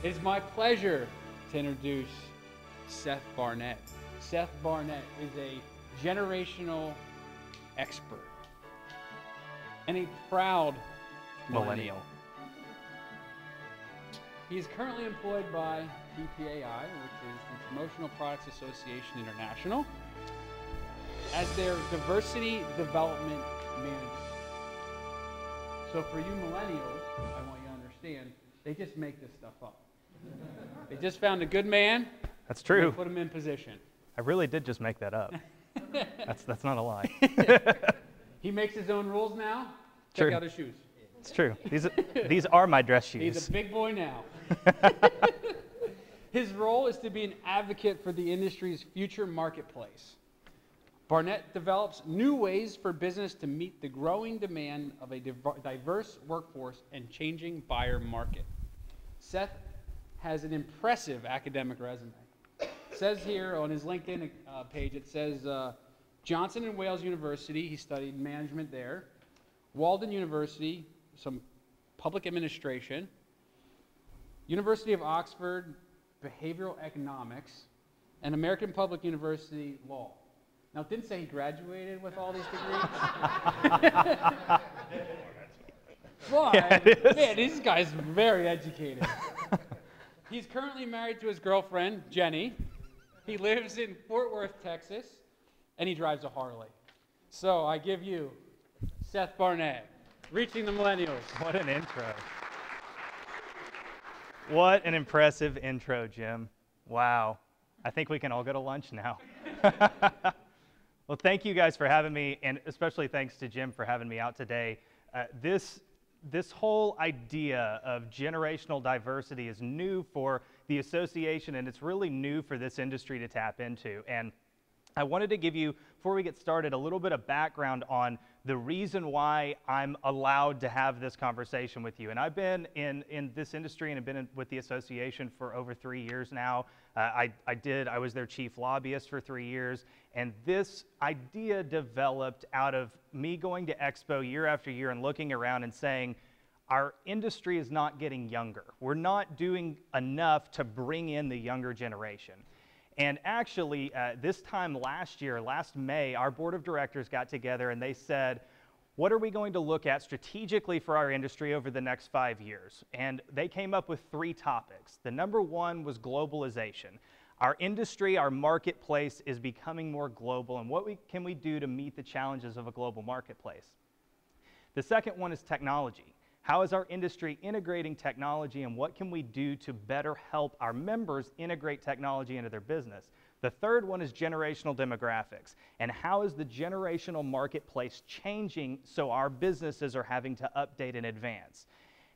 It is my pleasure to introduce Seth Barnett. Seth Barnett is a generational expert and a proud millennial. He is currently employed by PPAI, which is the Promotional Products Association International, as their diversity development manager. So for you millennials, I want you to understand, they just make this stuff up. They just found a good man. That's true. And put him in position. I really did just make that up. That's not a lie. He makes his own rules now. True. Check out his shoes. It's true. These are my dress shoes. He's a big boy now. His role is to be an advocate for the industry's future marketplace. Barnett develops new ways for business to meet the growing demand of a diverse workforce and changing buyer market. Seth has an impressive academic resume. It says here on his LinkedIn page, it says Johnson and Wales University, he studied management there. Walden University, some public administration. University of Oxford, behavioral economics. And American Public University Law. Now, it didn't say he graduated with all these degrees. But, yeah, man, this guy's very educated. He's currently married to his girlfriend, Jenny. He lives in Fort Worth, Texas, and he drives a Harley. So I give you Seth Barnett, Reaching the Millennials. What an intro. What an impressive intro, Jim. Wow. I think we can all go to lunch now. Well, thank you guys for having me, and especially thanks to Jim for having me out today. This whole idea of generational diversity is new for the association, and it's really new for this industry to tap into. And I wanted to give you, before we get started, a little bit of background on the reason why I'm allowed to have this conversation with you. And I've been in this industry and have been with the association for over 3 years now. I was their chief lobbyist for 3 years. And this idea developed out of me going to Expo year after year and looking around and saying, our industry is not getting younger. We're not doing enough to bring in the younger generation. And actually, this time last year, last May, our board of directors got together and they said, what are we going to look at strategically for our industry over the next 5 years? And they came up with 3 topics. The number one was globalization. Our industry, our marketplace is becoming more global, and what can we do to meet the challenges of a global marketplace? The second one is technology. How is our industry integrating technology, and what can we do to better help our members integrate technology into their business? The third one is generational demographics, and how is the generational marketplace changing so our businesses are having to update and advance?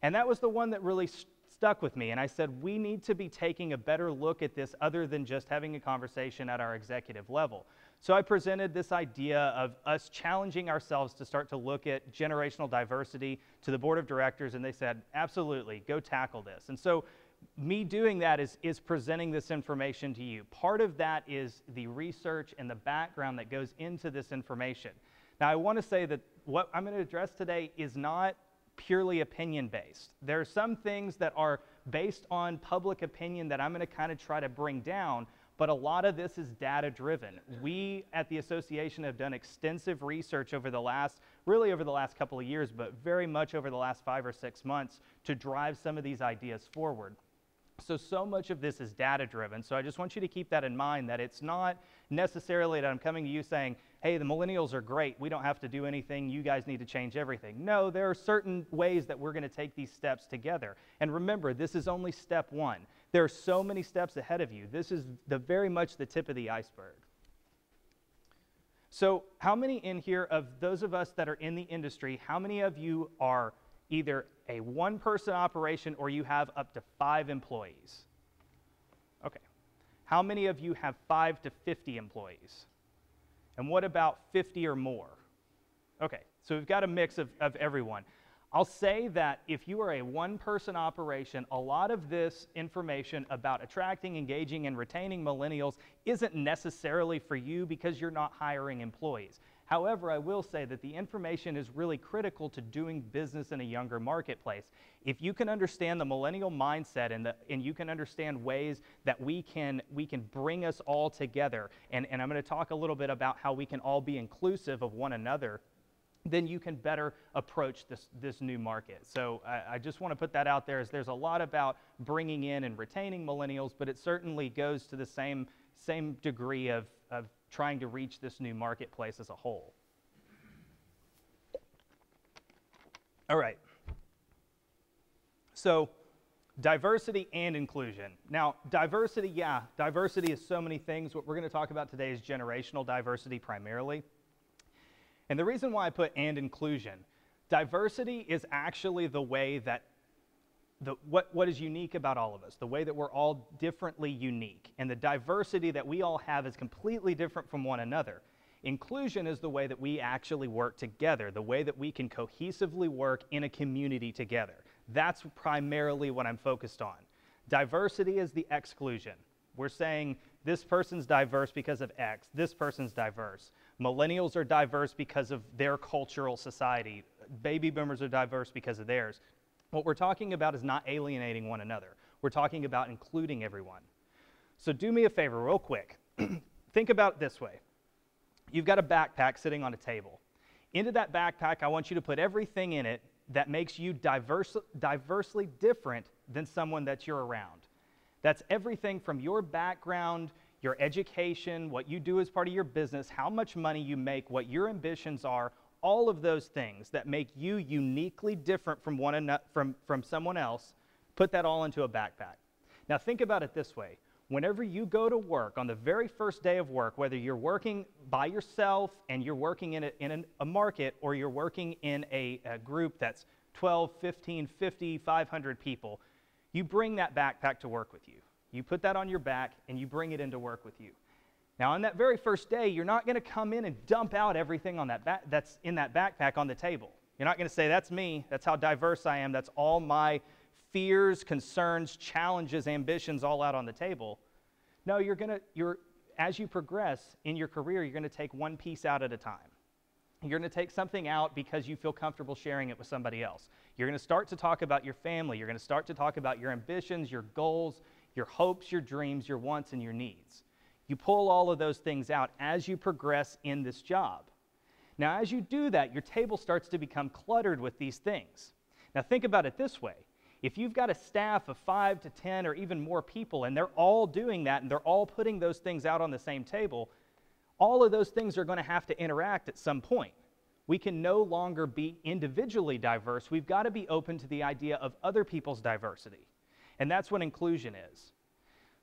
And that was the one that really stuck with me, and I said, we need to be taking a better look at this other than just having a conversation at our executive level. So I presented this idea of us challenging ourselves to start to look at generational diversity to the board of directors, and they said, absolutely, go tackle this. And so me doing that is presenting this information to you. Part of that is the research and the background that goes into this information. Now, I want to say that what I'm going to address today is not purely opinion-based. There are some things that are based on public opinion that I'm going to kind of try to bring down, but a lot of this is data-driven. We at the association have done extensive research over the last couple of years, but very much over the last 5 or 6 months to drive some of these ideas forward. So much of this is data-driven, so I just want you to keep that in mind, that it's not necessarily that I'm coming to you saying, hey, the millennials are great, we don't have to do anything, you guys need to change everything. No, there are certain ways that we're going to take these steps together. And remember, this is only step one. There are so many steps ahead of you. This is very much the tip of the iceberg. So how many in here, of those of us that are in the industry, how many of you are either a one-person operation or you have up to 5 employees? Okay. How many of you have 5 to 50 employees? And what about 50 or more? Okay, so we've got a mix of everyone. I'll say that if you are a one-person operation, a lot of this information about attracting, engaging, and retaining millennials isn't necessarily for you because you're not hiring employees. However, I will say that the information is really critical to doing business in a younger marketplace. If you can understand the millennial mindset and you can understand ways that we can bring us all together, and I'm going to talk a little bit about how we can all be inclusive of one another, then you can better approach this new market. So I just want to put that out there, as there's a lot about bringing in and retaining millennials, but it certainly goes to the same degree of trying to reach this new marketplace as a whole. All right. So diversity and inclusion. Now, diversity is so many things. What we're going to talk about today is generational diversity primarily. And the reason why I put and inclusion, diversity is actually the way that what is unique about all of us, the way that we're all differently unique. And the diversity that we all have is completely different from one another. Inclusion is the way that we actually work together, the way that we can cohesively work in a community together. That's primarily what I'm focused on. Diversity is the exclusion. We're saying this person's diverse because of X, this person's diverse. Millennials are diverse because of their cultural society. Baby boomers are diverse because of theirs. What we're talking about is not alienating one another. We're talking about including everyone. So do me a favor real quick. Think about it this way. You've got a backpack sitting on a table. Into that backpack, I want you to put everything in it that makes you diversely different than someone that you're around. That's everything from your background, your education, what you do as part of your business, how much money you make, what your ambitions are, all of those things that make you uniquely different from someone else. Put that all into a backpack. Now think about it this way. Whenever you go to work, on the very first day of work, whether you're working by yourself and you're working in a market, or you're working in a group that's 12, 15, 50, 500 people, you bring that backpack to work with you. You put that on your back and you bring it into work with you. Now, on that very first day, you're not going to come in and dump out everything on that's in that backpack on the table. You're not going to say, that's me, that's how diverse I am, that's all my fears, concerns, challenges, ambitions all out on the table. No, as you progress in your career, you're going to take one piece out at a time. You're going to take something out because you feel comfortable sharing it with somebody else. You're going to start to talk about your family. You're going to start to talk about your ambitions, your goals, your hopes, your dreams, your wants, and your needs. You pull all of those things out as you progress in this job. Now, as you do that, your table starts to become cluttered with these things. Now, think about it this way. If you've got a staff of 5 to 10 or even more people, and they're all doing that, and they're all putting those things out on the same table, all of those things are going to have to interact at some point. We can no longer be individually diverse. We've got to be open to the idea of other people's diversity. And that's what inclusion is.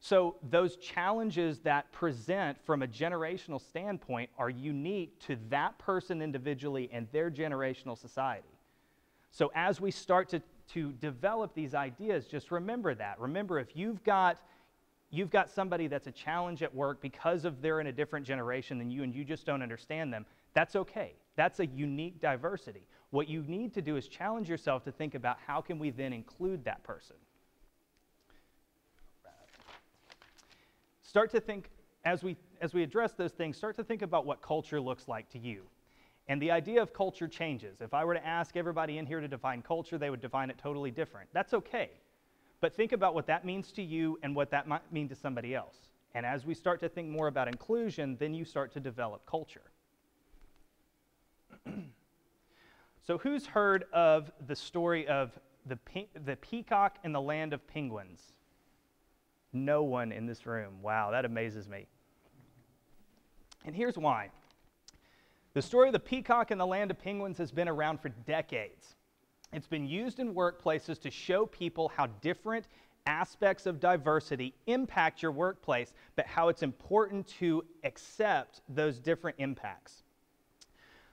So those challenges that present from a generational standpoint are unique to that person individually and their generational society. So as we start to develop these ideas, just remember that. Remember, if you've got somebody that's a challenge at work because of they're in a different generation than you and you just don't understand them, that's okay. That's a unique diversity. What you need to do is challenge yourself to think about how can we then include that person. Start to think, as we address those things, start to think about what culture looks like to you. And the idea of culture changes. If I were to ask everybody in here to define culture, they would define it totally different. That's okay. But think about what that means to you and what that might mean to somebody else. And as we start to think more about inclusion, then you start to develop culture. So who's heard of the story of the peacock in the land of penguins? No one in this room. Wow, that amazes me. And here's why. The story of the peacock in the land of penguins has been around for decades. It's been used in workplaces to show people how different aspects of diversity impact your workplace, but how it's important to accept those different impacts.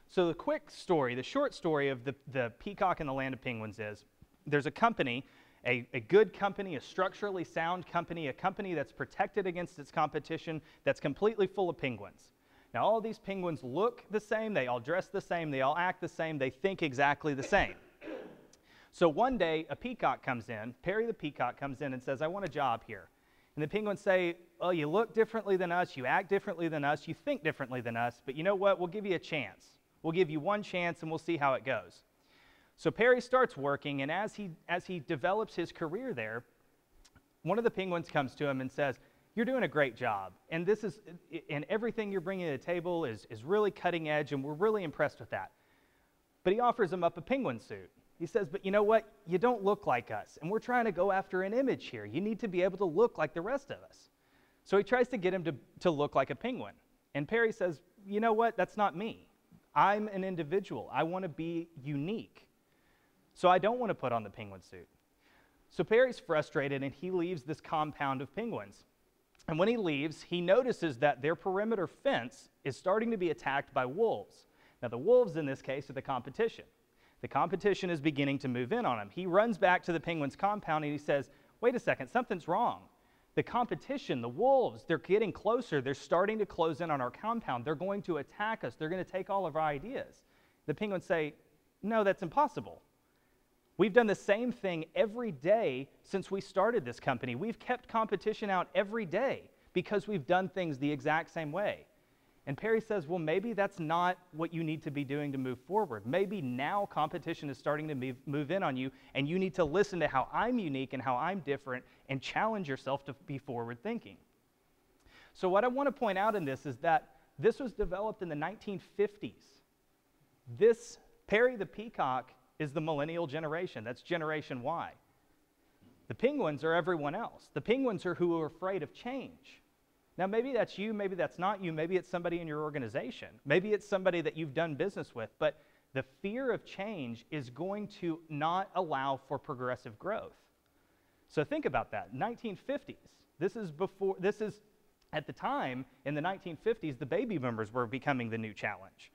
So the quick story, the short story of the peacock in the land of penguins is, there's a company, a good company, a structurally sound company, a company that's protected against its competition, that's completely full of penguins. Now, all these penguins look the same, they all dress the same, they all act the same, they think exactly the same. So one day, a peacock comes in, Perry the peacock comes in and says, I want a job here. And the penguins say, oh, you look differently than us, you act differently than us, you think differently than us, but you know what? We'll give you a chance. We'll give you one chance and we'll see how it goes. So Perry starts working, and as he develops his career there, one of the penguins comes to him and says, you're doing a great job, and everything you're bringing to the table is really cutting edge, and we're really impressed with that. But he offers him up a penguin suit. He says, but you know what? You don't look like us, and we're trying to go after an image here. You need to be able to look like the rest of us. So he tries to get him to look like a penguin. And Perry says, you know what? That's not me. I'm an individual. I want to be unique. So I don't want to put on the penguin suit. So Perry's frustrated, and he leaves this compound of penguins. And when he leaves, he notices that their perimeter fence is starting to be attacked by wolves. Now, the wolves in this case are the competition. The competition is beginning to move in on him. He runs back to the penguins' compound, and he says, wait a second, something's wrong. The competition, the wolves, they're getting closer. They're starting to close in on our compound. They're going to attack us. They're going to take all of our ideas. The penguins say, no, that's impossible. We've done the same thing every day since we started this company. We've kept competition out every day because we've done things the exact same way. And Perry says, well, maybe that's not what you need to be doing to move forward. Maybe now competition is starting to move in on you, and you need to listen to how I'm unique and how I'm different and challenge yourself to be forward thinking. So what I want to point out in this is that this was developed in the 1950s. This Perry the Peacock is the millennial generation. That's Generation Y. The penguins are everyone else. The penguins are who are afraid of change. Now, maybe that's you, maybe that's not you, maybe it's somebody in your organization, maybe it's somebody that you've done business with, but the fear of change is going to not allow for progressive growth. So think about that. 1950s. This is at the time in the 1950s, the baby boomers were becoming the new challenge.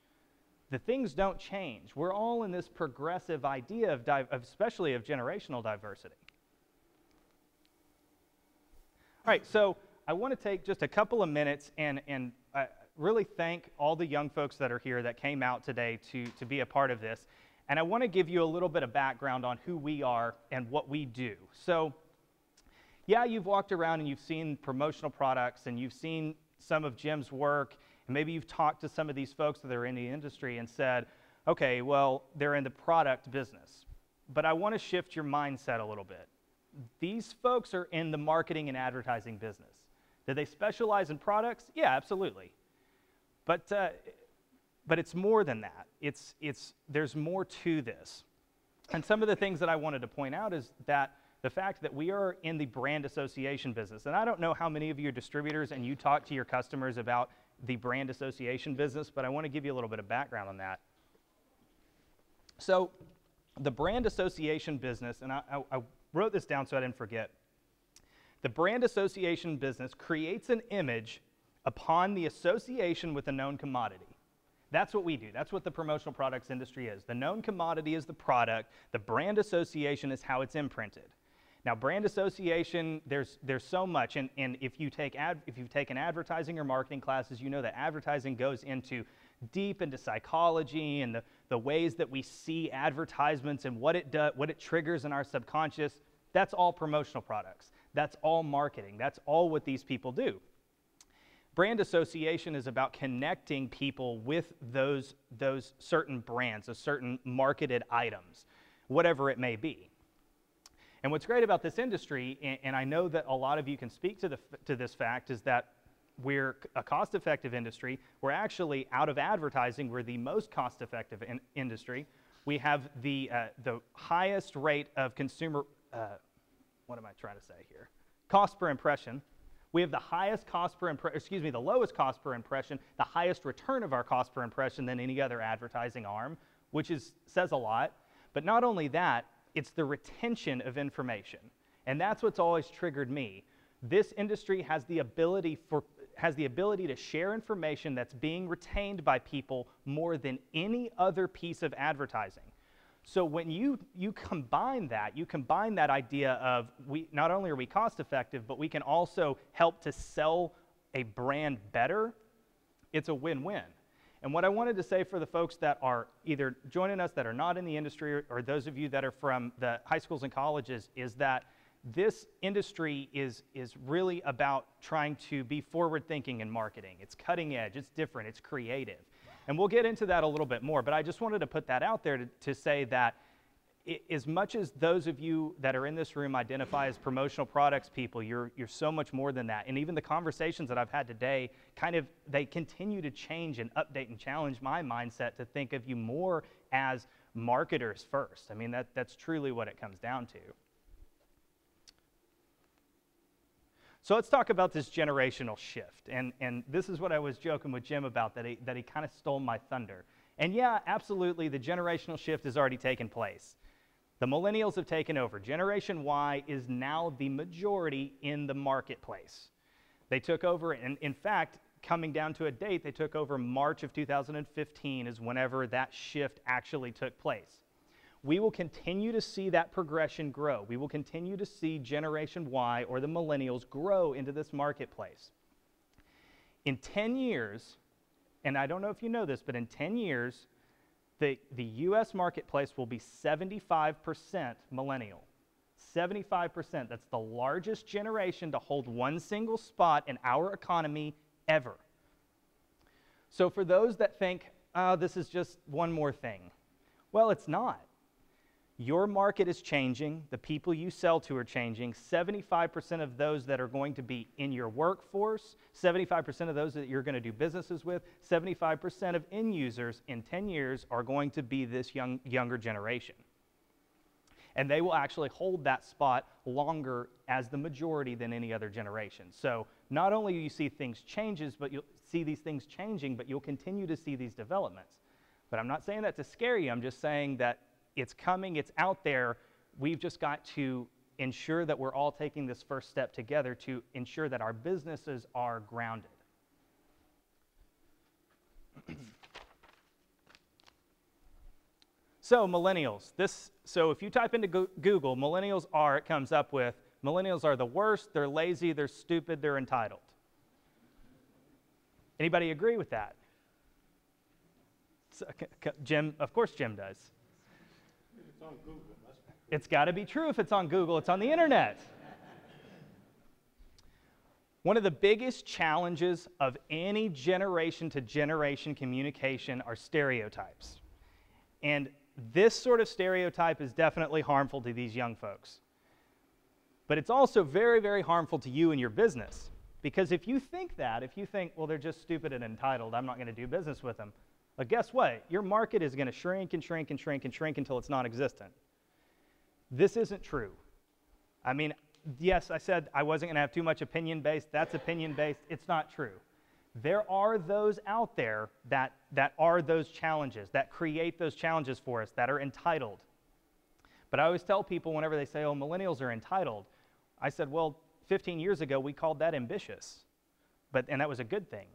The things don't change. We're all in this progressive idea of especially of generational diversity. All right, so I want to take just a couple of minutes and really thank all the young folks that are here that came out today to be a part of this. And I want to give you a little bit of background on who we are and what we do. So, yeah, you've walked around and you've seen promotional products and you've seen some of Jim's work, and maybe you've talked to some of these folks that are in the industry and said, okay, well, they're in the product business. But I want to shift your mindset a little bit. These folks are in the marketing and advertising business. Do they specialize in products? Yeah, absolutely. But it's more than that. There's more to this. And some of the things that I wanted to point out is that the fact that we are in the brand association business. And I don't know how many of you are distributors and you talk to your customers about the brand association business, but I want to give you a little bit of background on that. So the brand association business, and I wrote this down so I didn't forget. The brand association business creates an image upon the association with a known commodity. That's what we do. That's what the promotional products industry is. The known commodity is the product. The brand association is how it's imprinted. Now, brand association, there's so much, and if you've taken advertising or marketing classes, you know that advertising goes deep into psychology and the ways that we see advertisements and what it triggers in our subconscious. That's all promotional products. That's all marketing. That's all what these people do. Brand association is about connecting people with those certain brands, those certain marketed items, whatever it may be. And what's great about this industry, and I know that a lot of you can speak to this fact, is that we're a cost-effective industry. We're actually, out of advertising, we're the most cost-effective industry. We have the highest rate of consumer, what am I trying to say here? Cost per impression. We have the highest cost per impression, the lowest cost per impression, the highest return of our cost per impression than any other advertising arm, which says a lot. But not only that, it's the retention of information. And that's what's always triggered me. This industry has the ability to share information that's being retained by people more than any other piece of advertising. So when you combine that idea of not only are we cost effective, but we can also help to sell a brand better, it's a win-win. And what I wanted to say for the folks that are either joining us that are not in the industry or those of you that are from the high schools and colleges is that this industry is really about trying to be forward-thinking in marketing. It's cutting edge, it's different, it's creative. And we'll get into that a little bit more, but I just wanted to put that out there to say that as much as those of you that are in this room identify as promotional products people, you're so much more than that. And even the conversations that I've had today, they continue to change and update and challenge my mindset to think of you more as marketers first. I mean, that's truly what it comes down to. So let's talk about this generational shift. And this is what I was joking with Jim about, that he kind of stole my thunder. And yeah, absolutely, the generational shift has already taken place. The millennials have taken over. Generation Y is now the majority in the marketplace. They took over, and in fact, coming down to a date, they took over March of 2015 is whenever that shift actually took place. We will continue to see that progression grow. We will continue to see Generation Y, or the millennials, grow into this marketplace. In 10 years, and I don't know if you know this, but in 10 years, the U.S. marketplace will be 75% millennial. 75%. That's the largest generation to hold one single spot in our economy ever. So for those that think, oh, this is just one more thing, well, it's not. Your market is changing. The people you sell to are changing. 75% of those that are going to be in your workforce, 75% of those that you're going to do businesses with, 75% of end users in 10 years are going to be this younger generation. And they will actually hold that spot longer as the majority than any other generation. So not only do you see things changes, but you'll see these things changing, but you'll continue to see these developments. But I'm not saying that to scare you. I'm just saying that it's coming, it's out there. We've just got to ensure that we're all taking this first step together to ensure that our businesses are grounded. So millennials, so if you type into Google, millennials are, it comes up with, millennials are the worst, they're lazy, they're stupid, they're entitled. Anybody agree with that? So, Jim, of course Jim does. It's on Google. It's got to be true if it's on Google. It's on the internet. One of the biggest challenges of any generation-to-generation communication are stereotypes. And this sort of stereotype is definitely harmful to these young folks. But it's also very, very harmful to you and your business. Because if you think, well, they're just stupid and entitled, I'm not going to do business with them. But guess what? Your market is going to shrink and shrink and shrink and shrink until it's non-existent. This isn't true. I mean, yes, I said I wasn't going to have too much opinion-based. That's opinion-based. It's not true. There are those out there that are those challenges, that create those challenges for us, that are entitled. But I always tell people whenever they say, oh, millennials are entitled, I said, well, 15 years ago, we called that ambitious. And that was a good thing.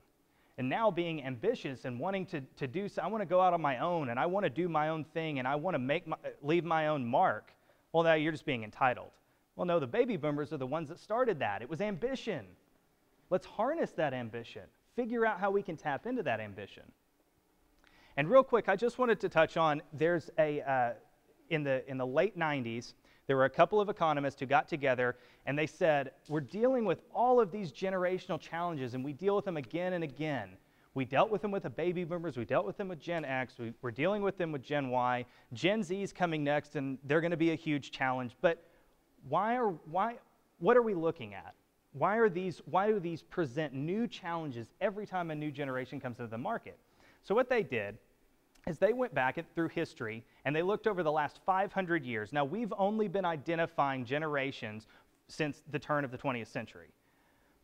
And now being ambitious and wanting to do so, I want to go out on my own, and I want to do my own thing, and I want to leave my own mark. Well, now you're just being entitled. Well, no, the baby boomers are the ones that started that. It was ambition. Let's harness that ambition. Figure out how we can tap into that ambition. And real quick, I just wanted to touch on, there's in the late 90s, there were a couple of economists who got together and they said, we're dealing with all of these generational challenges and we deal with them again and again. We dealt with them with the baby boomers, we dealt with them with Gen X, we're dealing with them with Gen Y, Gen Z is coming next and they're going to be a huge challenge. But what are we looking at? Why do these present new challenges every time a new generation comes into the market? So what they did is they went back through history and they looked over the last 500 years. Now, we've only been identifying generations since the turn of the 20th century.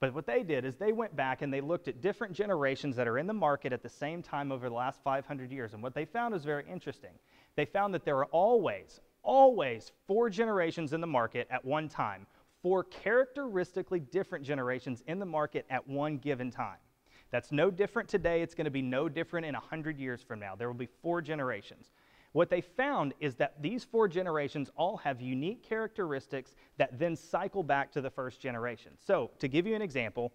But what they did is they went back and they looked at different generations that are in the market at the same time over the last 500 years. And what they found was very interesting. They found that there are always 4 generations in the market at one time, 4 characteristically different generations in the market at one given time. That's no different today. It's going to be no different in 100 years from now. There will be 4 generations. What they found is that these 4 generations all have unique characteristics that then cycle back to the first generation. So, to give you an example,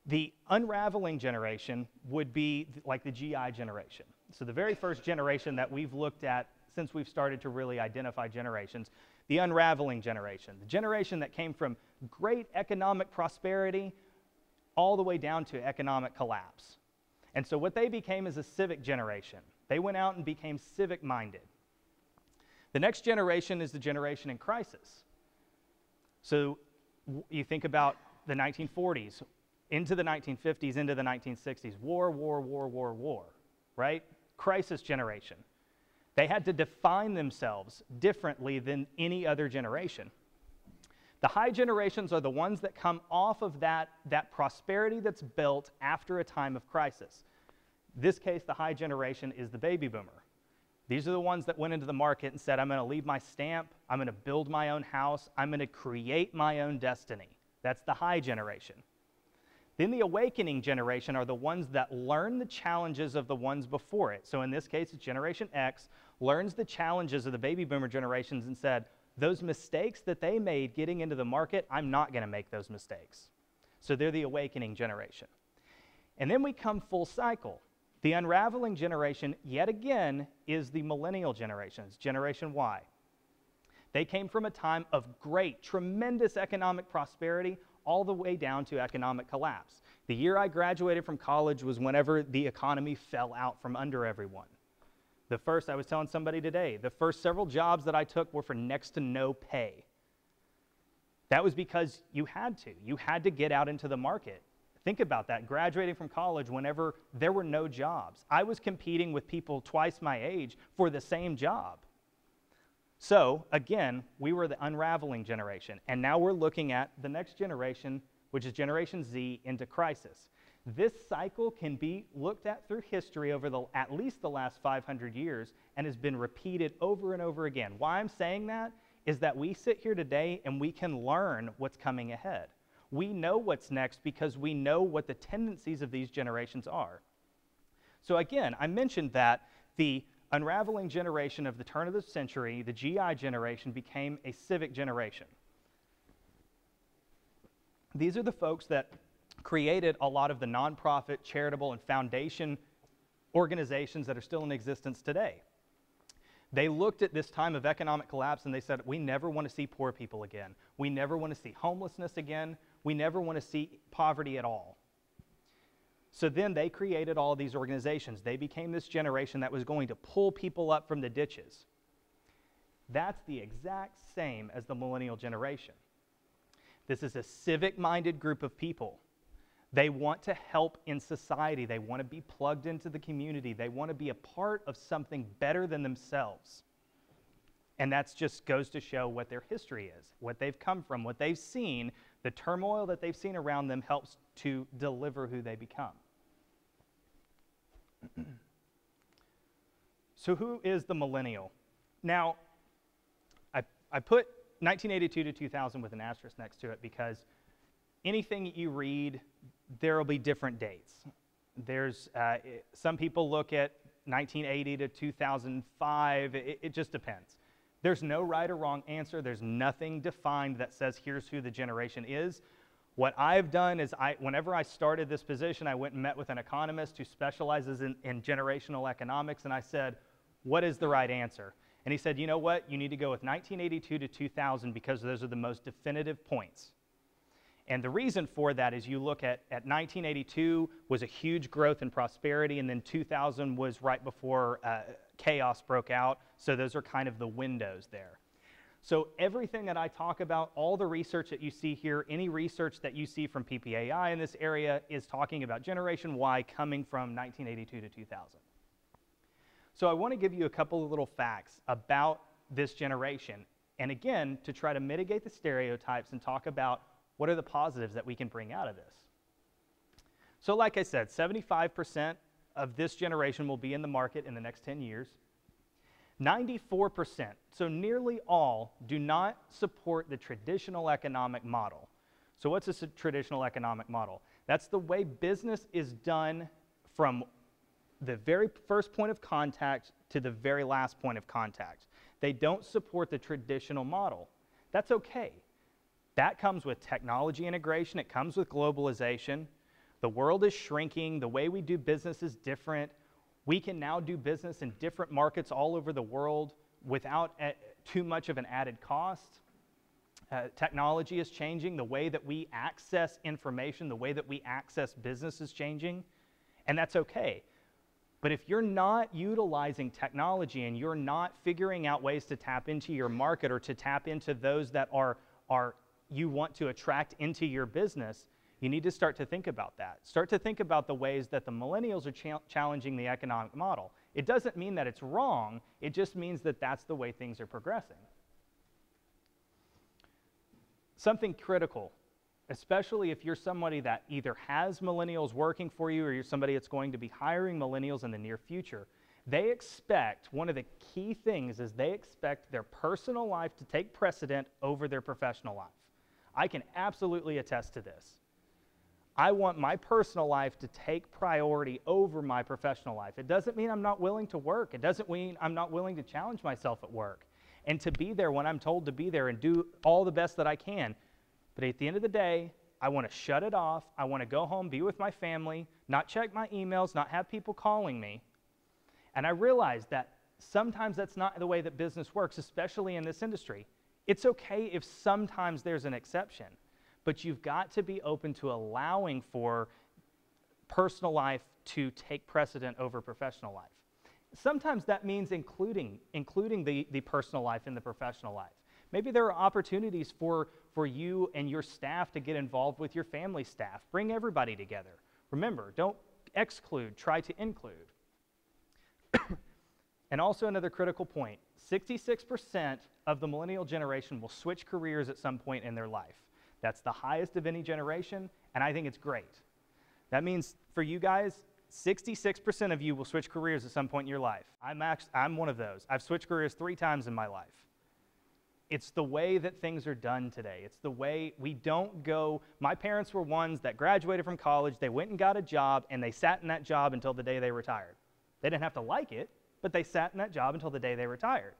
the unraveling generation would be like the GI generation. So the very first generation that we've looked at since we've started to really identify generations, The unraveling generation, the generation that came from great economic prosperity all the way down to economic collapse. And so what they became is a civic generation. They went out and became civic-minded. The next generation is the generation in crisis. So you think about the 1940s, into the 1950s, into the 1960s, war, right? Crisis generation. They had to define themselves differently than any other generation. The high generations are the ones that come off of that prosperity that's built after a time of crisis. In this case, the high generation is the baby boomer. These are the ones that went into the market and said, I'm going to leave my stamp, I'm going to build my own house, I'm going to create my own destiny. That's the high generation. Then the awakening generation are the ones that learn the challenges of the ones before it. So in this case, it's Generation X, learns the challenges of the baby boomer generations and said, those mistakes that they made getting into the market, I'm not going to make those mistakes. So they're the awakening generation. And then we come full cycle. The unraveling generation, yet again, is the millennial generation. It's Generation Y. They came from a time of great, tremendous economic prosperity all the way down to economic collapse. The year I graduated from college was whenever the economy fell out from under everyone. I was telling somebody today, the first several jobs that I took were for next to no pay. That was because you had to. You had to get out into the market. Think about that, graduating from college whenever there were no jobs. I was competing with people twice my age for the same job. So, again, we were the unraveling generation, and now we're looking at the next generation, which is Generation Z, into crisis. This cycle can be looked at through history over at least the last 500 years and has been repeated over and over again. Why I'm saying that is that we sit here today and we can learn what's coming ahead. We know what's next because we know what the tendencies of these generations are. So again, I mentioned that the unraveling generation of the turn of the century, the GI generation, became a civic generation. These are the folks that created a lot of the nonprofit, charitable, and foundation organizations that are still in existence today. They looked at this time of economic collapse and they said, we never want to see poor people again. We never want to see homelessness again. We never want to see poverty at all. So then they created all of these organizations. They became this generation that was going to pull people up from the ditches. That's the exact same as the millennial generation. This is a civic-minded group of people. They want to help in society. They want to be plugged into the community. They want to be a part of something better than themselves. And that just goes to show what their history is, what they've come from, what they've seen. The turmoil that they've seen around them helps to deliver who they become. So who is the millennial? Now, I put 1982 to 2000 with an asterisk next to it because anything you read, there will be different dates. There's some people look at 1980 to 2005. It just depends. There's no right or wrong answer. There's nothing defined that says here's who the generation is. What I've done is whenever I started this position, I went and met with an economist who specializes in generational economics, and I said, what is the right answer? And he said, you know what? You need to go with 1982 to 2000 because those are the most definitive points. And the reason for that is you look at 1982 was a huge growth and prosperity, and then 2000 was right before chaos broke out. So those are kind of the windows there. So everything that I talk about, all the research that you see here, any research that you see from PPAI in this area is talking about Generation Y coming from 1982 to 2000. So I want to give you a couple of little facts about this generation. And again, to try to mitigate the stereotypes and talk about what are the positives that we can bring out of this. So like I said, 75% of this generation will be in the market in the next 10 years. 94%, so nearly all, do not support the traditional economic model. So what's a traditional economic model? That's the way business is done from the very first point of contact to the very last point of contact. They don't support the traditional model. That's okay. That comes with technology integration. It comes with globalization. The world is shrinking. The way we do business is different. We can now do business in different markets all over the world without too much of an added cost. Technology is changing. The way that we access information, the way that we access business is changing, and that's okay. But if you're not utilizing technology and you're not figuring out ways to tap into your market or to tap into those that are you want to attract into your business, you need to start to think about that. Start to think about the ways that the millennials are challenging the economic model. It doesn't mean that it's wrong. It just means that that's the way things are progressing. Something critical, especially if you're somebody that either has millennials working for you or you're somebody that's going to be hiring millennials in the near future, they expect, one of the key things is they expect their personal life to take precedent over their professional life. I can absolutely attest to this. I want my personal life to take priority over my professional life. It doesn't mean I'm not willing to work. It doesn't mean I'm not willing to challenge myself at work and to be there when I'm told to be there and do all the best that I can. But at the end of the day, I want to shut it off. I want to go home, be with my family, not check my emails, not have people calling me. And I realize that sometimes that's not the way that business works, especially in this industry. It's okay if sometimes there's an exception, but you've got to be open to allowing for personal life to take precedent over professional life. Sometimes that means including the personal life in the professional life. Maybe there are opportunities for you and your staff to get involved with your family staff. Bring everybody together. Remember, don't exclude, try to include. And also another critical point, 66% of the millennial generation will switch careers at some point in their life. That's the highest of any generation, and I think it's great. That means for you guys, 66% of you will switch careers at some point in your life. I'm one of those. I've switched careers 3 times in my life. It's the way that things are done today. It's the way we don't go. My parents were ones that graduated from college, they went and got a job, and they sat in that job until the day they retired. They didn't have to like it, but they sat in that job until the day they retired.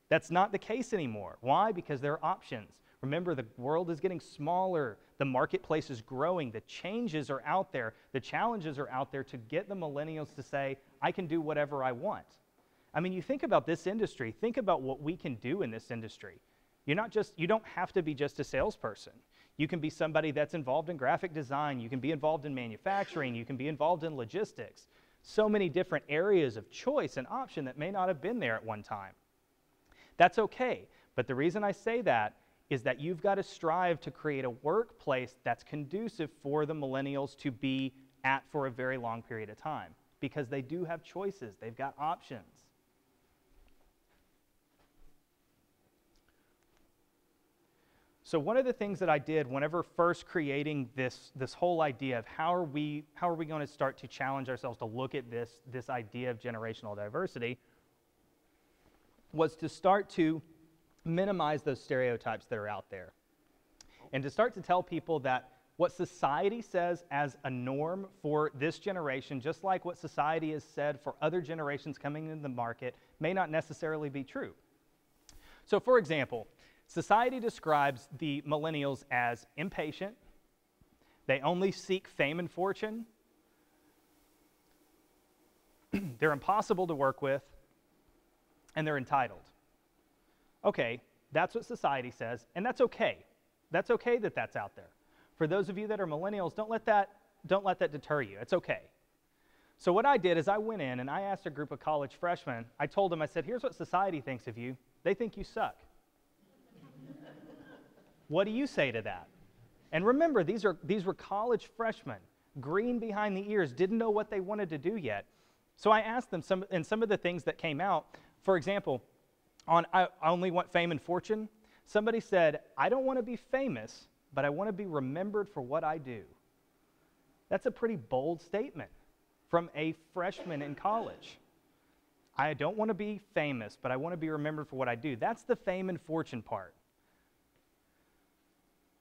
That's not the case anymore. Why? Because there are options. Remember, the world is getting smaller. The marketplace is growing. The changes are out there. The challenges are out there to get the millennials to say, I can do whatever I want. I mean, you think about this industry. Think about what we can do in this industry. You don't have to be just a salesperson. You can be somebody that's involved in graphic design. You can be involved in manufacturing. You can be involved in logistics. So many different areas of choice and option that may not have been there at one time. That's okay. But the reason I say that is that you've got to strive to create a workplace that's conducive for the millennials to be at for a very long period of time, because they do have choices. They've got options. So one of the things that I did whenever first creating this whole idea of how are we going to start to challenge ourselves to look at this idea of generational diversity was to start to minimize those stereotypes that are out there and to start to tell people that what society says as a norm for this generation, just like what society has said for other generations coming into the market, may not necessarily be true. So for example, society describes the millennials as impatient, they only seek fame and fortune, they're impossible to work with, and they're entitled. Okay, that's what society says, and that's okay. That's okay that that's out there. For those of you that are millennials, don't let that deter you. It's okay. So what I did is I went in and I asked a group of college freshmen, I told them, I said, here's what society thinks of you. They think you suck. What do you say to that? And remember, these were college freshmen, green behind the ears, didn't know what they wanted to do yet. So I asked them some of the things that came out. For example, on I only want fame and fortune, somebody said, I don't want to be famous, but I want to be remembered for what I do. That's a pretty bold statement from a freshman in college. I don't want to be famous, but I want to be remembered for what I do. That's the fame and fortune part.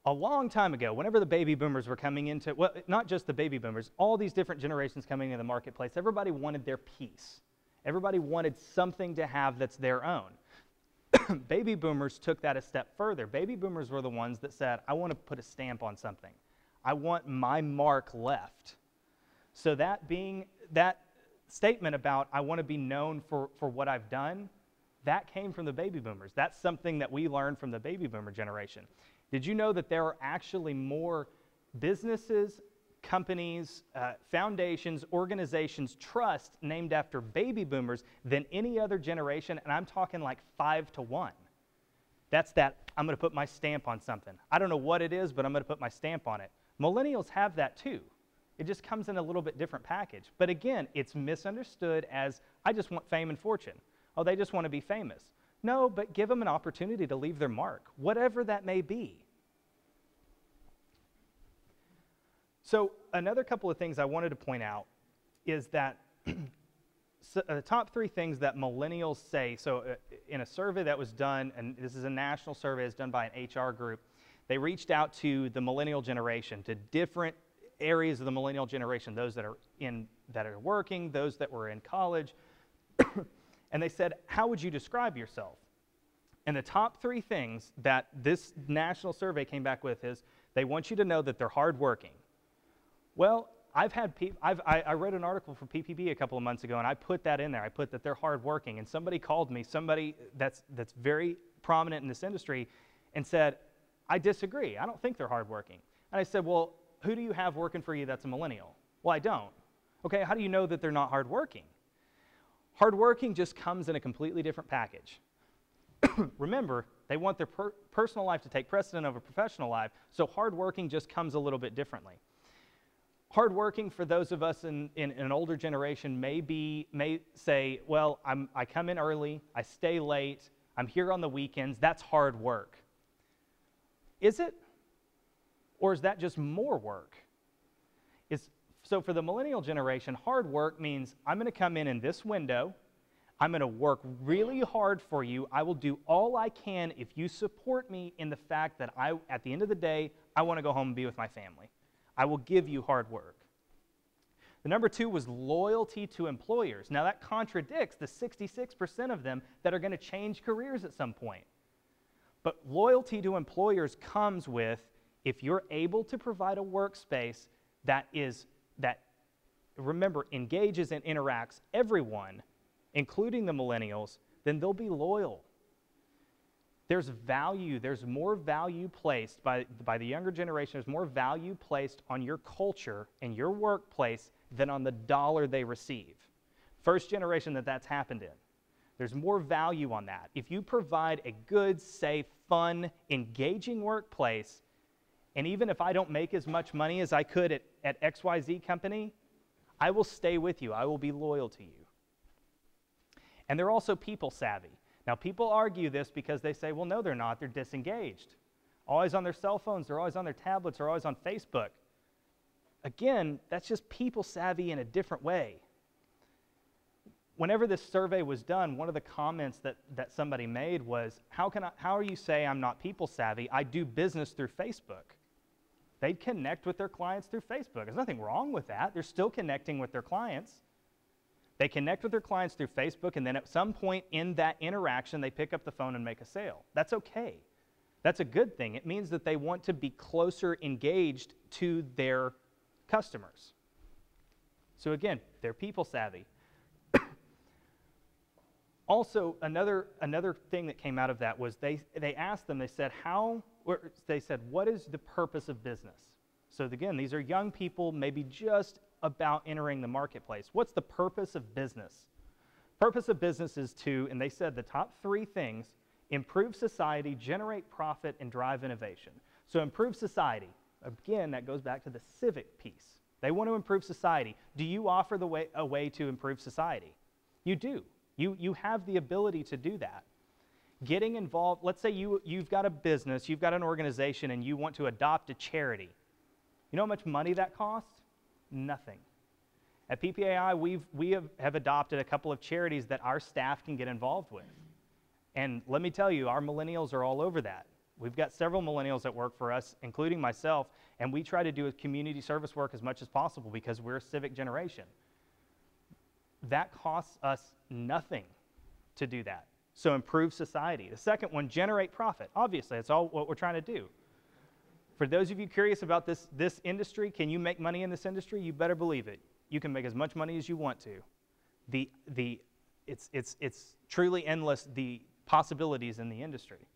A long time ago, whenever the baby boomers were coming into, well, not just the baby boomers, all these different generations coming into the marketplace, everybody wanted their piece. Everybody wanted something to have that's their own. Baby boomers took that a step further. Baby boomers were the ones that said, I want to put a stamp on something. I want my mark left. So that statement about I want to be known for what I've done That came from the baby boomers. That's something that we learned from the baby boomer generation. Did you know that there are actually more businesses, companies, foundations, organizations, trusts named after baby boomers than any other generation? And I'm talking like 5 to 1. That's that, I'm going to put my stamp on something. I don't know what it is, but I'm going to put my stamp on it. Millennials have that too. It just comes in a little bit different package. But again, it's misunderstood as, I just want fame and fortune. Oh, they just want to be famous. No, but give them an opportunity to leave their mark, whatever that may be. So another couple of things I wanted to point out is that the top 3 things that millennials say, so in a survey that was done, and this is a national survey, it's done by an HR group, they reached out to the millennial generation, to different areas of the millennial generation, those that are working, those that were in college, and they said, how would you describe yourself? And the top 3 things that this national survey came back with is, they want you to know that they're hardworking. Well, I read an article for PPB a couple of months ago, and I put that in there. I put that they're hardworking, and somebody called me, somebody that's very prominent in this industry, and said, I disagree. I don't think they're hardworking. And I said, well, who do you have working for you that's a millennial? Well, I don't. Okay, how do you know that they're not hardworking? Hardworking just comes in a completely different package. Remember, they want their personal life to take precedent over professional life, so hardworking just comes a little bit differently. Hardworking for those of us in an older generation may say, well, I come in early, I stay late, I'm here on the weekends, that's hard work. Is it? Or is that just more work? So for the millennial generation, hard work means I'm going to come in this window, I'm going to work really hard for you, I will do all I can if you support me in the fact that at the end of the day, I want to go home and be with my family. I will give you hard work. The number 2 was loyalty to employers. Now that contradicts the 66% of them that are going to change careers at some point. But loyalty to employers comes with, if you're able to provide a workspace that remember, engages and interacts everyone, including the millennials, then they'll be loyal. There's value, there's more value placed by the younger generation, there's more value placed on your culture and your workplace than on the dollar they receive. First generation that's happened in. There's more value on that. If you provide a good, safe, fun, engaging workplace, and even if I don't make as much money as I could at XYZ company, I will stay with you, I will be loyal to you. And they're also people savvy. Now, people argue this because they say, well, no, they're not. They're disengaged. Always on their cell phones. They're always on their tablets. They're always on Facebook. Again, that's just people savvy in a different way. Whenever this survey was done, one of the comments that somebody made was, how are you say I'm not people savvy? I do business through Facebook. They connect with their clients through Facebook. There's nothing wrong with that. They're still connecting with their clients. They connect with their clients through Facebook, and then at some point in that interaction, they pick up the phone and make a sale. That's okay. That's a good thing. It means that they want to be closer engaged to their customers. So again, they're people savvy. Also, another thing that came out of that was they asked them, they said, what is the purpose of business? So again, these are young people, maybe just about entering the marketplace. What's the purpose of business? Purpose of business is to, and they said the top 3 things, improve society, generate profit, and drive innovation. So improve society. Again, that goes back to the civic piece. They want to improve society. Do you offer a way to improve society? You do. You have the ability to do that. Getting involved, let's say you've got a business, you've got an organization, and you want to adopt a charity. You know how much money that costs? Nothing. At PPAI, we have adopted a couple of charities that our staff can get involved with. And let me tell you, our millennials are all over that. We've got several millennials that work for us, including myself, and we try to do community service work as much as possible because we're a civic generation. That costs us nothing to do that. So improve society. The second one, generate profit. Obviously, that's all what we're trying to do. For those of you curious about this industry, can you make money in this industry? You better believe it. You can make as much money as you want to. It's truly endless, the possibilities in the industry.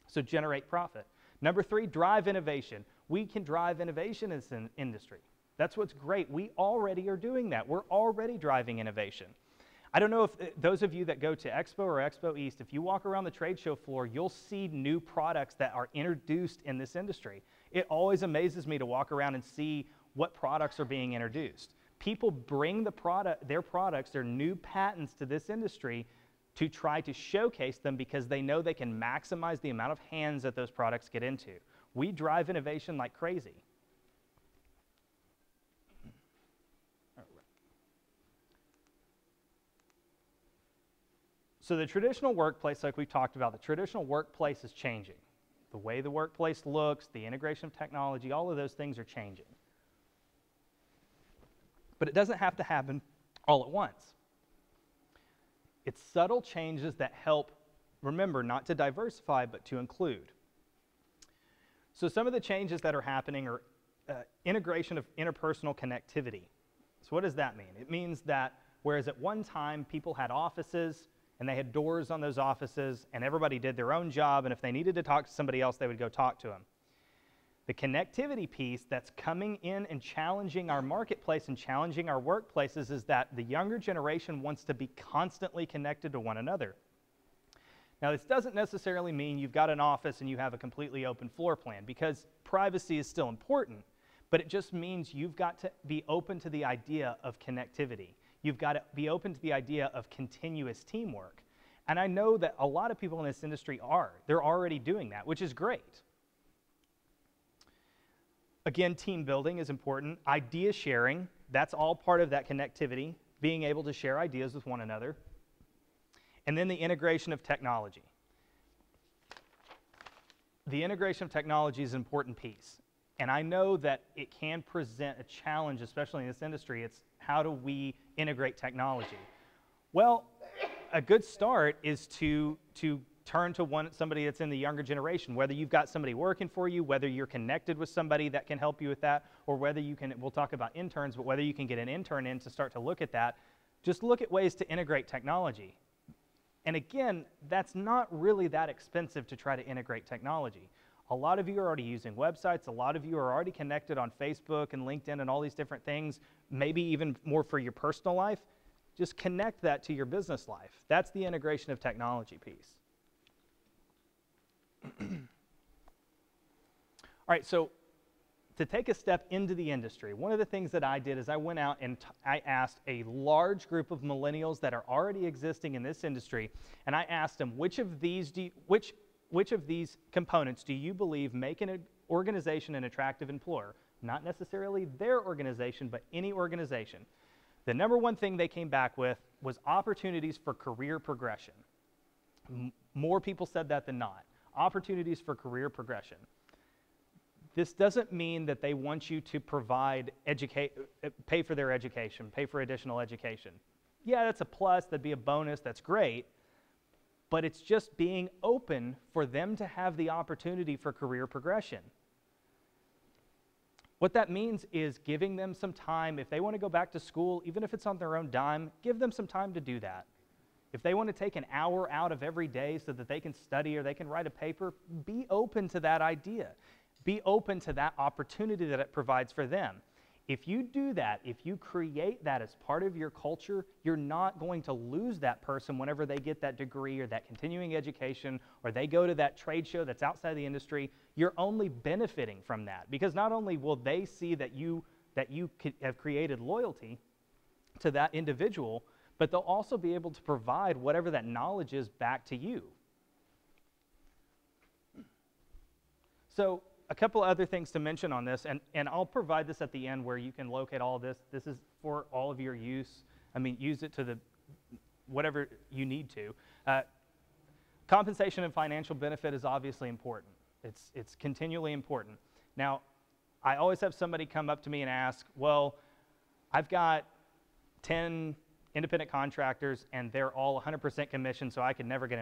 So generate profit. Number 3, drive innovation. We can drive innovation in this industry. That's what's great. We already are doing that. We're already driving innovation. I don't know if those of you that go to Expo or Expo East, if you walk around the trade show floor, you'll see new products that are introduced in this industry. It always amazes me to walk around and see what products are being introduced. People bring their products, their new patents to this industry to try to showcase them because they know they can maximize the amount of hands that those products get into. We drive innovation like crazy. So the traditional workplace, like we've talked about, the traditional workplace is changing. The way the workplace looks, the integration of technology, all of those things are changing. But it doesn't have to happen all at once. It's subtle changes that help, remember, not to diversify, but to include. So some of the changes that are happening are integration of interpersonal connectivity. So what does that mean? It means that whereas at one time people had offices, and they had doors on those offices, and everybody did their own job, and if they needed to talk to somebody else, they would go talk to them. The connectivity piece that's coming in and challenging our marketplace and challenging our workplaces is that the younger generation wants to be constantly connected to one another. Now, this doesn't necessarily mean you've got an office and you have a completely open floor plan, because privacy is still important, but it just means you've got to be open to the idea of connectivity. You've got to be open to the idea of continuous teamwork. And I know that a lot of people in this industry are. They're already doing that, which is great. Again, team building is important. Idea sharing, that's all part of that connectivity, being able to share ideas with one another. And then the integration of technology. The integration of technology is an important piece. And I know that it can present a challenge, especially in this industry. It's how do we integrate technology? Well, a good start is to turn to somebody that's in the younger generation, whether you've got somebody working for you, whether you're connected with somebody that can help you with that, or whether you can, we'll talk about interns, but whether you can get an intern in to start to look at that. Just look at ways to integrate technology. And again, that's not really that expensive to try to integrate technology. A lot of you are already using websites. A lot of you are already connected on Facebook and LinkedIn and all these different things, maybe even more for your personal life. Just connect that to your business life. That's the integration of technology piece. All right, so to take a step into the industry, one of the things that I did is I went out and I asked a large group of millennials that are already existing in this industry, and I asked them, which of these components do you believe make an organization an attractive employer? Not necessarily their organization, but any organization. The number one thing they came back with was opportunities for career progression. More people said that than not. Opportunities for career progression. This doesn't mean that they want you to pay for their education, pay for additional education. Yeah, that's a plus, that'd be a bonus, that's great. But it's just being open for them to have the opportunity for career progression. What that means is giving them some time. If they want to go back to school, even if it's on their own dime, give them some time to do that. If they want to take an hour out of every day so that they can study or they can write a paper, be open to that idea. Be open to that opportunity that it provides for them. If you do that, if you create that as part of your culture, you're not going to lose that person whenever they get that degree or that continuing education, or they go to that trade show that's outside the industry. You're only benefiting from that, because not only will they see that you have created loyalty to that individual, but they'll also be able to provide whatever that knowledge is back to you. So a couple other things to mention on this, and I'll provide this at the end where you can locate all of this. This is for all of your use. I mean, use it to the whatever you need to. Compensation and financial benefit is obviously important. It's continually important. Now, I always have somebody come up to me and ask, well, I've got 10 independent contractors, and they're all 100% commission, so I could never get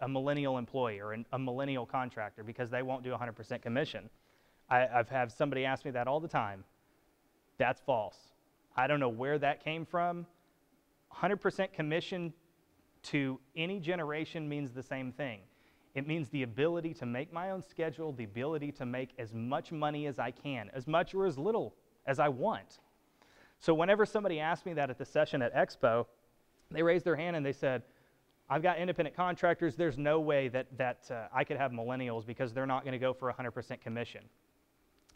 a millennial employee or a millennial contractor because they won't do 100% commission. I've had somebody ask me that all the time. That's false. I don't know where that came from. 100% commission to any generation means the same thing. It means the ability to make my own schedule, the ability to make as much money as I can, as much or as little as I want. So whenever somebody asked me that at the session at Expo, they raised their hand and they said, I've got independent contractors, there's no way that I could have millennials because they're not going to go for 100% commission.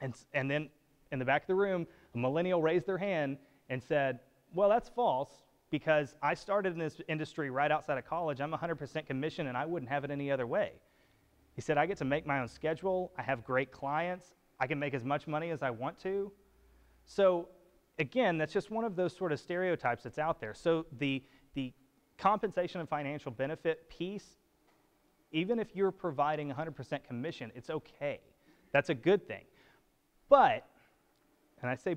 And then in the back of the room, a millennial raised their hand and said, well, that's false because I started in this industry right outside of college. I'm 100% commission and I wouldn't have it any other way. He said, I get to make my own schedule. I have great clients. I can make as much money as I want to. So again, that's just one of those sort of stereotypes that's out there. So the compensation and financial benefit piece, even if you're providing 100% commission, it's okay. That's a good thing. But, and I say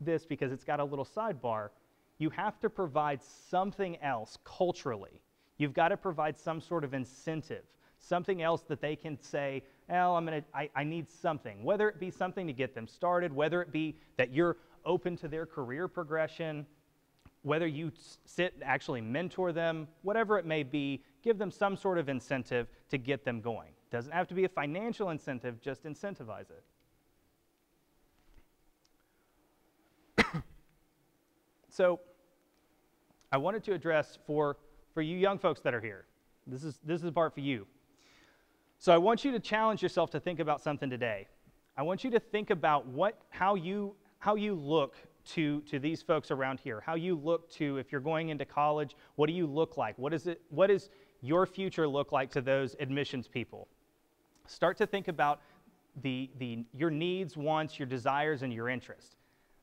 this because it's got a little sidebar, you have to provide something else culturally. You've got to provide some sort of incentive, something else that they can say, well, I need something, whether it be something to get them started, whether it be that you're open to their career progression, whether you sit and actually mentor them, whatever it may be, give them some sort of incentive to get them going. Doesn't have to be a financial incentive, just incentivize it. So I wanted to address for you young folks that are here, this is the part for you. So I want you to challenge yourself to think about something today. I want you to think about how you look to these folks around here, how you look to, if you're going into college, what do you look like? What does your future look like to those admissions people? Start to think about your needs, wants, your desires, and your interests.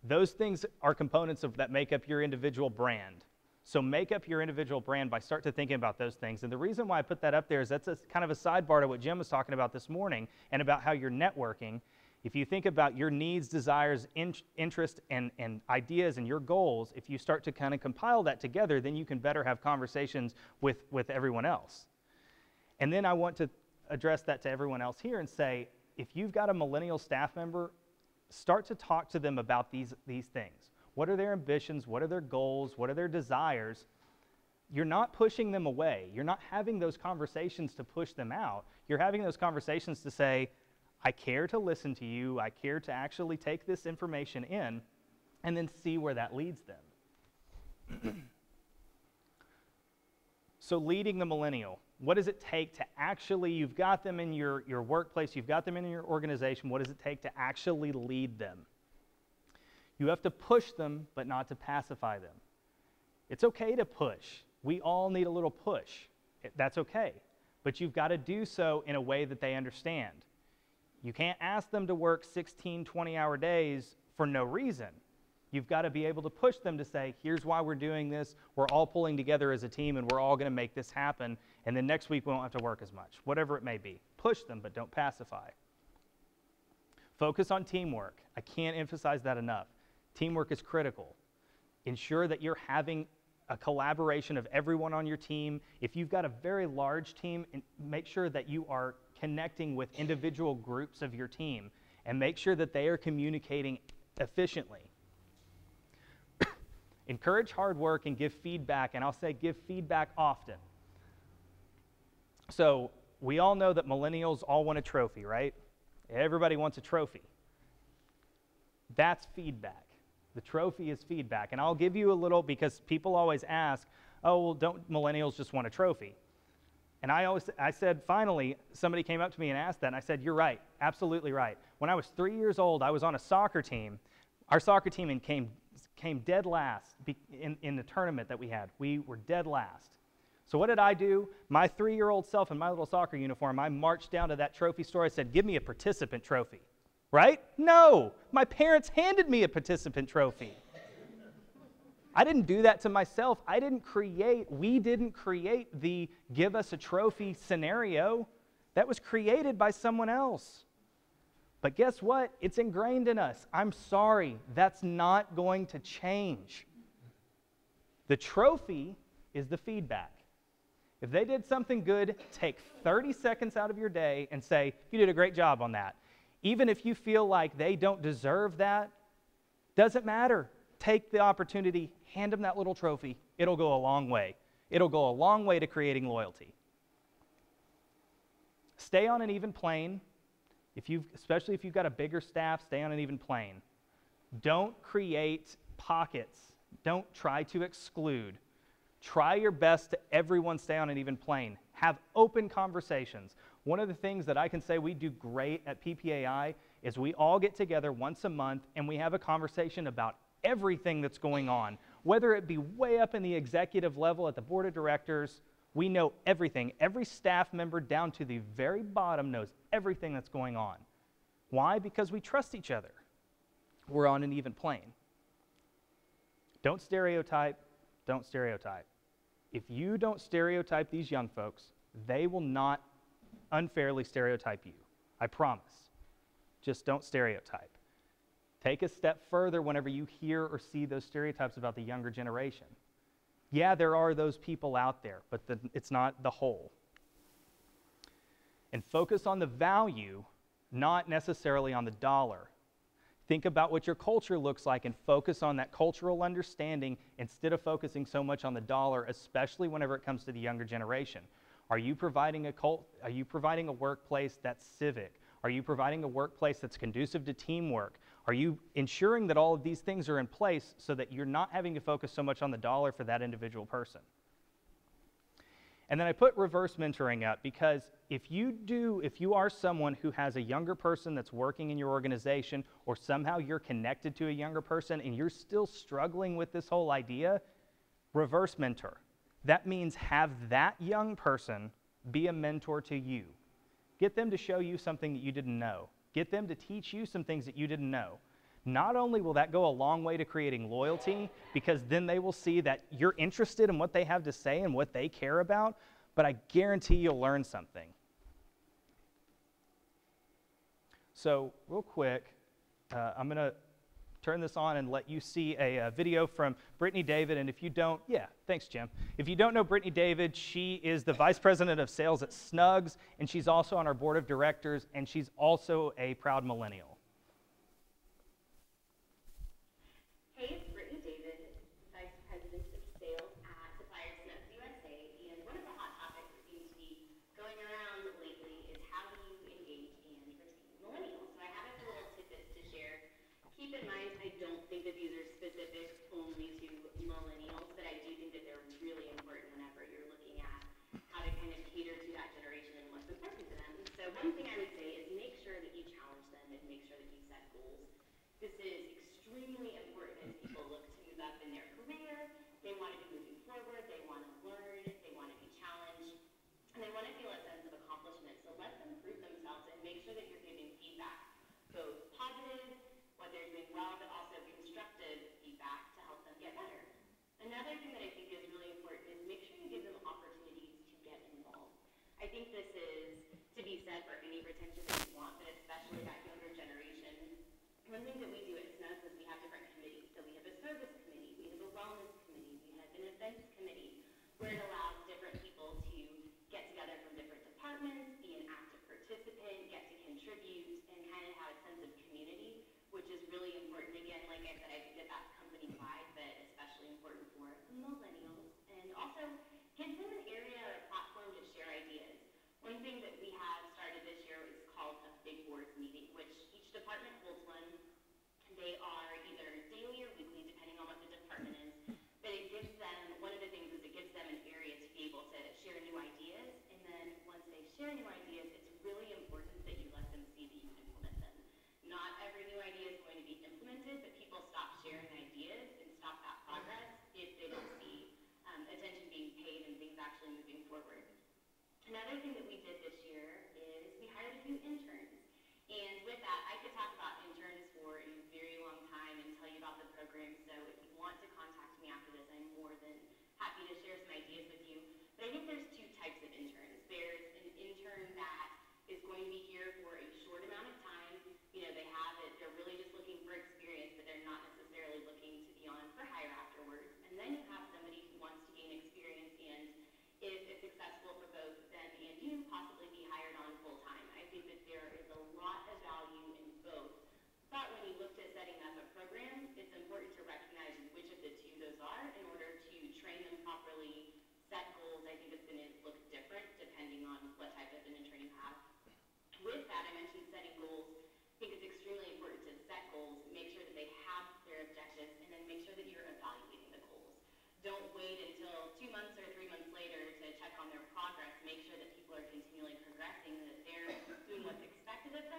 Those things are components that make up your individual brand. So make up your individual brand by start to thinking about those things. And the reason why I put that up there is that's kind of a sidebar to what Jim was talking about this morning and about how you're networking. If you think about your needs, desires, interests, and ideas and your goals, if you start to kind of compile that together, then you can better have conversations with everyone else. And then I want to address that to everyone else here and say, if you've got a millennial staff member, start to talk to them about these things. What are their ambitions? What are their goals? What are their desires? You're not pushing them away. You're not having those conversations to push them out. You're having those conversations to say, I care to listen to you. I care to actually take this information in and then see where that leads them. So leading the millennial, what does it take to actually, you've got them in your workplace, you've got them in your organization, what does it take to actually lead them? You have to push them, but not to pacify them. It's okay to push. We all need a little push. That's okay. But you've got to do so in a way that they understand. You can't ask them to work 16, 20-hour days for no reason. You've got to be able to push them to say, here's why we're doing this. We're all pulling together as a team, and we're all going to make this happen. And then next week, we won't have to work as much, whatever it may be. Push them, but don't pacify. Focus on teamwork. I can't emphasize that enough. Teamwork is critical. Ensure that you're having a collaboration of everyone on your team. If you've got a very large team, make sure that you are connecting with individual groups of your team and make sure that they are communicating efficiently. Encourage hard work and give feedback, and I'll say give feedback often. So we all know that millennials all want a trophy, right? Everybody wants a trophy. That's feedback. The trophy is feedback. And I'll give you a little, because people always ask, oh, well, don't millennials just want a trophy? And I said, finally, somebody came up to me and asked that, and I said, you're right, absolutely right. When I was 3 years old, I was on a soccer team. Our soccer team came dead last in the tournament that we had. We were dead last. So what did I do? My 3-year-old self in my little soccer uniform, I marched down to that trophy store. I said, give me a participant trophy. Right? No. My parents handed me a participant trophy. I didn't do that to myself. We didn't create the give us a trophy scenario. That was created by someone else. But guess what? It's ingrained in us. I'm sorry. That's not going to change. The trophy is the feedback. If they did something good, take 30 seconds out of your day and say, you did a great job on that. Even if you feel like they don't deserve that, doesn't matter. Take the opportunity, hand them that little trophy. It'll go a long way. It'll go a long way to creating loyalty. Stay on an even plane. Especially if you've got a bigger staff, stay on an even plane. Don't create pockets. Don't try to exclude. Try your best to everyone stay on an even plane. Have open conversations. One of the things that I can say we do great at PPAI is we all get together once a month and we have a conversation about everything that's going on. Whether it be way up in the executive level at the board of directors, we know everything. Every staff member down to the very bottom knows everything that's going on. Why? Because we trust each other. We're on an even plane. Don't stereotype. Don't stereotype. If you don't stereotype these young folks, they will not unfairly stereotype you. I promise. Just don't stereotype. Take a step further whenever you hear or see those stereotypes about the younger generation. Yeah, there are those people out there, but it's not the whole. And focus on the value, not necessarily on the dollar. Think about what your culture looks like and focus on that cultural understanding instead of focusing so much on the dollar, especially whenever it comes to the younger generation. Are you providing a workplace that's civic? Are you providing a workplace that's conducive to teamwork? Are you ensuring that all of these things are in place so that you're not having to focus so much on the dollar for that individual person? And then I put reverse mentoring up because if you are someone who has a younger person that's working in your organization, or somehow you're connected to a younger person and you're still struggling with this whole idea, reverse mentor. That means have that young person be a mentor to you. Get them to show you something that you didn't know. Get them to teach you some things that you didn't know. Not only will that go a long way to creating loyalty, because then they will see that you're interested in what they have to say and what they care about, but I guarantee you'll learn something. So real quick, I'm going to turn this on and let you see a video from Brittany David. And if you don't, thanks, Jim. If you don't know Brittany David, she is the Vice President of Sales at Snugs, and she's also on our board of directors, and she's also a proud millennial. Hey, it's Brittany David, Vice President of Sales at Supplier Snugs USA, and one of the hot topics that seems to be going around lately is how do you engage and retain millennials. So I have a few little tidbits to share. Keep in mind, I don't think that these are specific only to millennials, but I do think that they're really important whenever you're looking at how to kind of cater to that generation and what's important to them. So one thing I would say is make sure that you challenge them and make sure that you set goals. This is extremely important as people look to move up in their career. They want to be moving forward, they want to learn, they want to be challenged, and they want to feel a sense of accomplishment. So let them prove themselves and make sure that you're giving feedback, both positive, what they're doing well, but also constructive feedback to help them get better. Another thing that I think is really important is make sure you give them opportunities to get involved. I think this is to be said for any retention that you want, but especially that younger generation. One thing that we do at Snugs is we have different committees. So we have a service committee, we have a wellness committee, we have an events committee, where it allows different people to get together from different departments, be an active participant, get to contribute, and kind of have a sense of community, which is really important. Again, like I said, I think that that's company-wide, but especially important for millennials. And also, give them an area or a platform to share ideas. One thing that we have started this year is called a Big Boards meeting, which each department holds one. They are either daily or weekly, depending on what the department is. But it gives them, one of the things is it gives them an area to be able to share new ideas. And then once they share new ideas, it's really important that you let them see that you implement them. Not every new idea is going to be implemented, but people stop sharing ideas and stop that progress if they don't see attention being paid and things actually moving forward. Another thing that we did this year is we hired a few interns. And with that, I could talk about interns for a very long time and tell you about the program. So if you want to contact me after this, I'm more than happy to share some ideas with you. But I think there's two types of interns. There's an intern that is going to be here for a short amount of time. You know, they're really just looking for experience, but they're not necessarily looking to be on for hire afterwards. And then you have somebody who wants to gain experience and, if it's successful for both them and you, possibly be hired on full time. I think that there is a lot of value in both. But when you looked at setting up a program, it's important to recognize which of the two those are in order to train them properly, set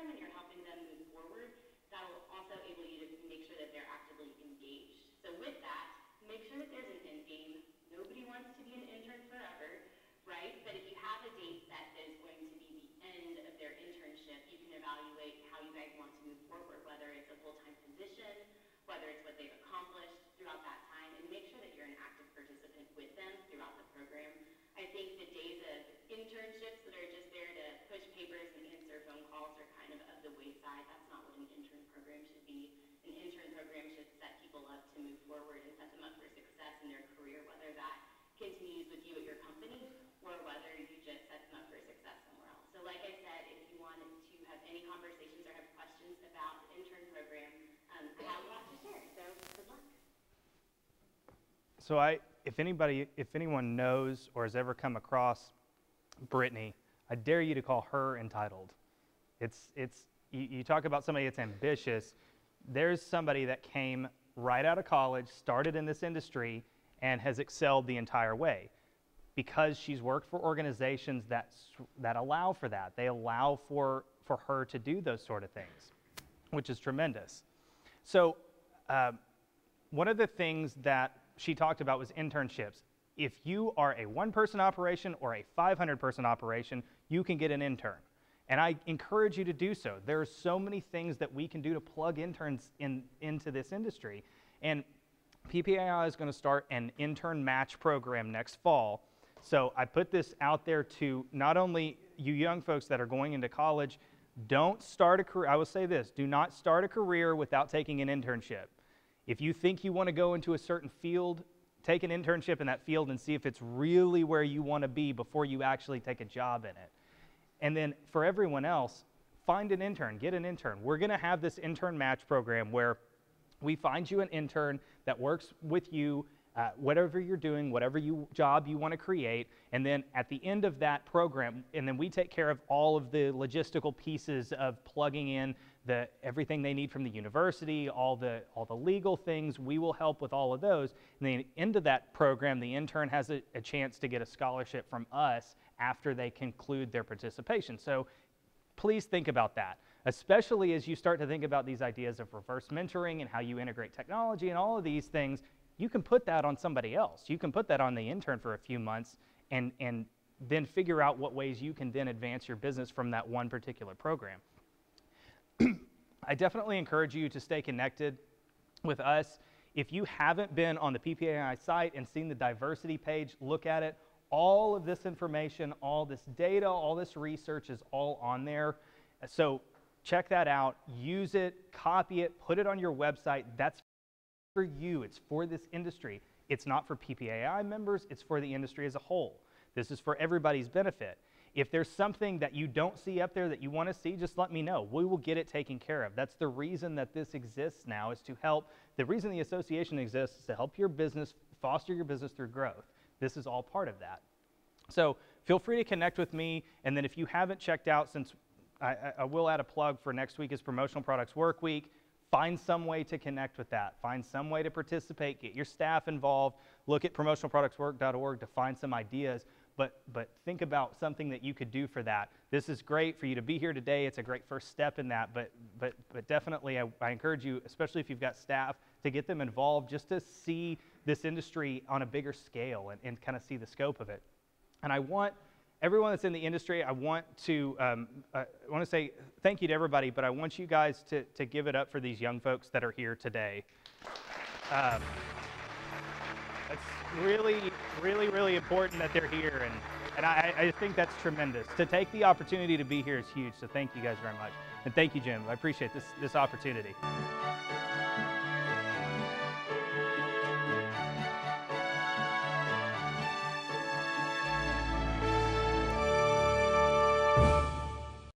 them and you're helping them move forward, that'll also enable you to make sure that they're actively engaged. So with that, make sure that there's an end game. Nobody wants to be an intern forever, right? But if you have a date set that is going to be the end of their internship, you can evaluate how you guys want to move forward, whether it's a full-time position, whether it's what they've accomplished throughout that time, and make sure that you're an active participant with them throughout the program. I think the days of internships that are just there to push papers and answer phone calls are kind of the wayside. That's not what an intern program should be. An intern program should set people up to move forward and set them up for success in their career, whether that continues with you at your company or whether you just set them up for success somewhere else. So like I said, if you wanted to have any conversations or have questions about the intern program, I have a lot to share, so good luck. So if anyone knows or has ever come across Brittany, I dare you to call her entitled. You talk about somebody that's ambitious. There's somebody that came right out of college, started in this industry, and has excelled the entire way because she's worked for organizations that allow for that. They allow for her to do those sort of things, which is tremendous. So one of the things that she talked about was internships. If you are a one-person operation or a 500-person operation, you can get an intern. And I encourage you to do so. There are so many things that we can do to plug interns into this industry. And PPAI is going to start an intern match program next fall. So I put this out there to not only you young folks that are going into college, don't start a career. I will say this, do not start a career without taking an internship. If you think you want to go into a certain field, take an internship in that field and see if it's really where you want to be before you actually take a job in it. And then for everyone else, find an intern, get an intern. We're going to have this intern match program where we find you an intern that works with you, whatever you're doing, whatever job you want to create, and then at the end of that program, and then we take care of all of the logistical pieces of plugging in everything they need from the university, all the legal things. We will help with all of those. And then at the end of that program, the intern has a chance to get a scholarship from us after they conclude their participation. So please think about that, especially as you start to think about these ideas of reverse mentoring and how you integrate technology and all of these things. You can put that on somebody else. You can put that on the intern for a few months and then figure out what ways you can then advance your business from that one particular program. I definitely encourage you to stay connected with us. If you haven't been on the PPAI site and seen the diversity page, look at it. All of this information, all this data, all this research is all on there. So check that out, use it, copy it, put it on your website. That's for you, it's for this industry. It's not for PPAI members, it's for the industry as a whole. This is for everybody's benefit. If there's something that you don't see up there that you want to see, just let me know. We will get it taken care of. That's the reason that this exists now, is to help. The reason the association exists is to help your business, foster your business through growth. This is all part of that. So feel free to connect with me, and then if you haven't checked out, since I will add a plug for next week is Promotional Products Work Week, find some way to connect with that. Find some way to participate, get your staff involved, look at promotionalproductswork.org to find some ideas. But think about something that you could do for that. This is great for you to be here today. It's a great first step in that, but definitely I encourage you, especially if you've got staff, to get them involved just to see this industry on a bigger scale and kind of see the scope of it. And I want everyone that's in the industry, I want to say thank you to everybody, but I want you guys to give it up for these young folks that are here today. It's really, really, really important that they're here, and I think that's tremendous. To take the opportunity to be here is huge, so thank you guys very much. And thank you, Jim. I appreciate this opportunity.